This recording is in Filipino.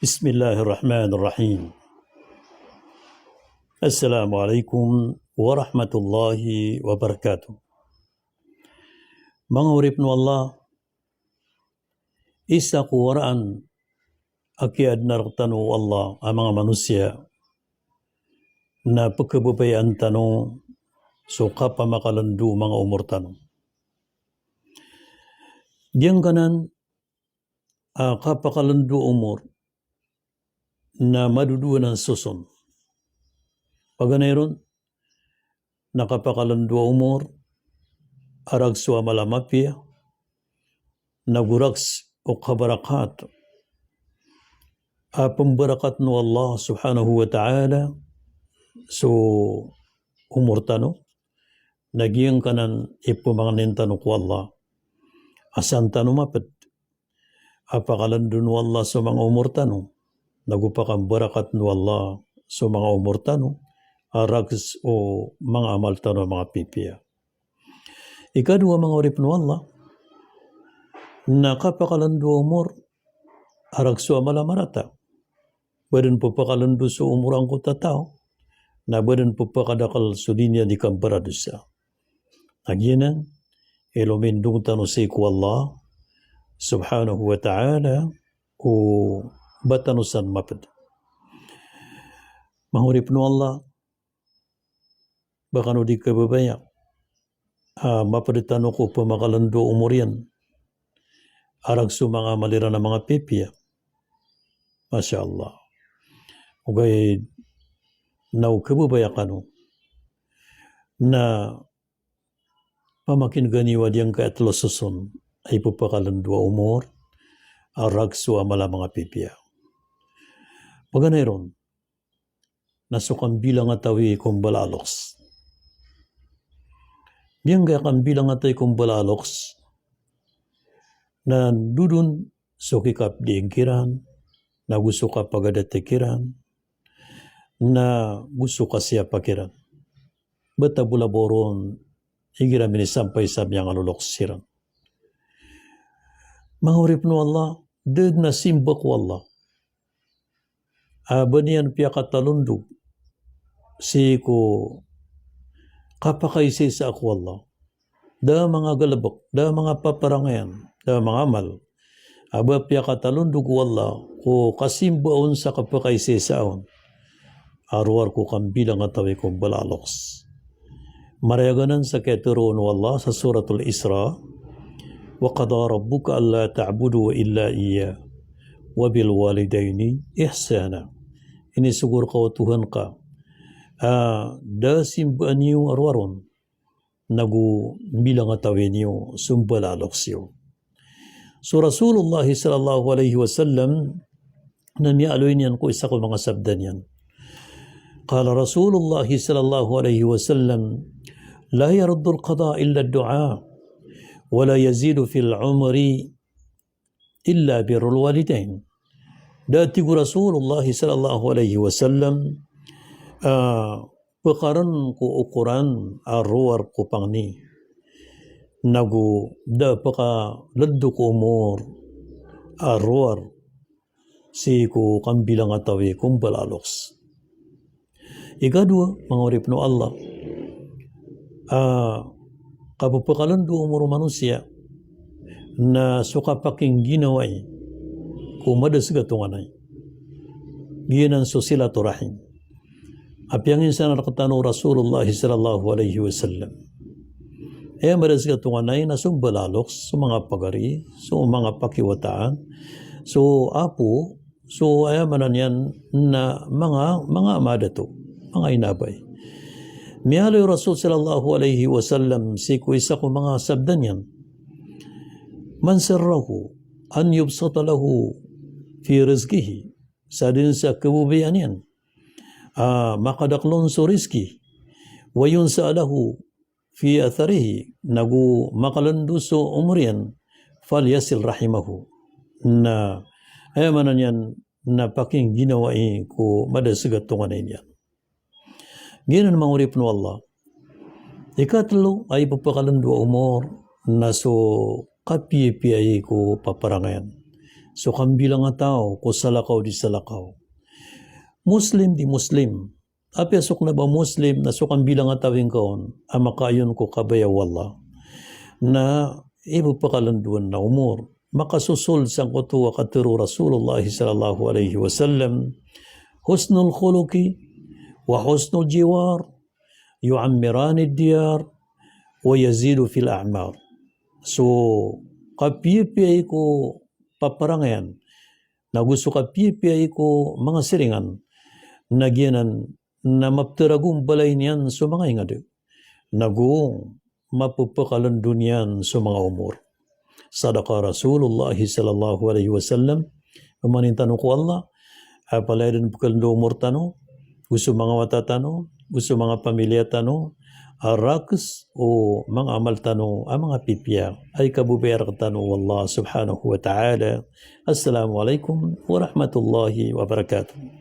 بسم الله الرحمن الرحيم. السلام عليكم ورحمة الله وبركاته. Mga urip no Allah, isa ko waraan akiad nartano Allah ang mga manusia na pagkabubayan tano so kapamakalandu mga umur tano. Diyan kanan kapakalandu umur na maduduan ng susun. Paganayron, nakapakalandu umur, arag suwa malamapya, naguraks o kabarakat. Pembarakat no Allah subhanahu wa ta'ala, so umur tano, nagiyang kanan ipumanganin tano ko Allah. Asan tano mapad, apakalandu no Allah sa mga umur tano, nagupakang barakat no Allah sa mga umur tano, arags o mga amal tano mga pipiya. Ikadua mga urip no Allah, nakapakalandu umur, arags o amalamarata. Badan po pakalandu sa umurang ko tatao, na badan po pakadakal sulinya di kamparadusa. Agyanan, ilumindung tano sa iku Allah, subhanahu wa ta'ala, o batanusan mapad. Mahurip no Allah, baka no di kababaya, mapaditano ko pamakalandu umur yan, arag sa mga malira na mga pipiya. Masya Allah. Okay, nau kababaya ka no, na pamakin ganiwa diyang kaatlosusun ay pupakalandu umur, arag sa mga pipiya. Paganayron, nasukan bilang atawi kong balaloks. Diyan kaya kan bilang atay kong balaloks na dudun so kikap di ingkiran, na gusto ka pagadatikiran, na gusto ka siya pakiran. Bata bulaboron, higira minisampay sa miyang aluloksiran. Mga urip no Allah, dad na simba ko Allah. Banian piya katalundog, si ko kapakaisi sa ako Allah. Da mga galabak, da mga paparangayan, da mga amal. Aba piya katalundog ko Allah, ko kasimbaon sa kapakaisi sa aon. Arwar ko kambilang atawi kong balaloks. Marayaganan sa keturo no Allah sa suratul Isra, وَقَضَى رَبُّكَ أَلَّا تَعْبُدُوا إِلَّا إِيَّاهُ وَبِالْوَالِدَيْنِ إِحْسَانًا. Ini sugur kau Tuhan ka. Da simbaan niyo arwaron, nagu bilang atawin niyo sumbalalok siyo. So Rasulullah sallallahu alaihi wasallam, nanialoy niyan ko isa ko mga sabda niyan. Qala Rasulullah sallallahu alaihi wasallam, la yaruddu al-qada illa ad-du'a, wa la yazidu fil umri illa birrul walidain. Dati ko Rasulullah sallallahu alaihi wasallam, pekaran ko ukuran arwar ko pangni, nagu da peka leddu ko umur arwar si ko kambilang atawi kong balaloks. Ikadua, mga urip no Allah, kapapakalan do umur manusia na suka paking ginaway kumadas gatunganay. Giyanan so silaturahim. Apyangin sa nakatano Rasulullah sallallahu alaihi wasallam. Madas gatunganay na sumbalaloks sa mga pagari, sa mga pakiwataan, so apo, so manan yan na mga amadato, mga inabay. Miyaloy Rasul sallallahu alaihi wasallam si kuisa ko mga sabdan yan. Man sarrahu an yubsata lahu fi rizkihi, sa din sa kabubayan yan, makadaklon so rizki, wa yun sa'alahu fi atharihi, nagu makalandu so umriyan, fal yasil rahimahu, na manan yan na paking ginawain ko madasigat tunganin yan. Ginan mga urip no Allah. Ikatlo ay papakalandu umur na so kapi-piay ko paparangayan. So kambilang nga tao, ko salakaw di salakaw. Muslim di Muslim. Apyasok na ba Muslim na so kambilang nga tawin kaon, amakayon ko kabayaw Allah. Na ibu pakalanduan na umur. Makasusul sang kutuwa katuro Rasulullah sallallahu alaihi wasallam. Husnul khuluqi wa husnul jiwar. Yu'ammirani diyar wa yazidu fil a'mar. So, kapiyipiyay ko paparangayan, na gusto kapiyipiyay ko mga siringan, nagyanan na maptiragong balay niyan sa mga ingado, nagong mapupakalandun yan sa mga umur. Sadaka Rasulullah sallallahu alaihi wasallam, umanin tanong ko Allah, apalay rin pakalandun umur tanong, gusto mga watatano, gusto mga pamilya tanong, araks o mga amal tanong, ang mga pipya ay kabubayar tanong Allah subhanahu wa ta'ala. Assalamualaikum warahmatullahi wabarakatuh.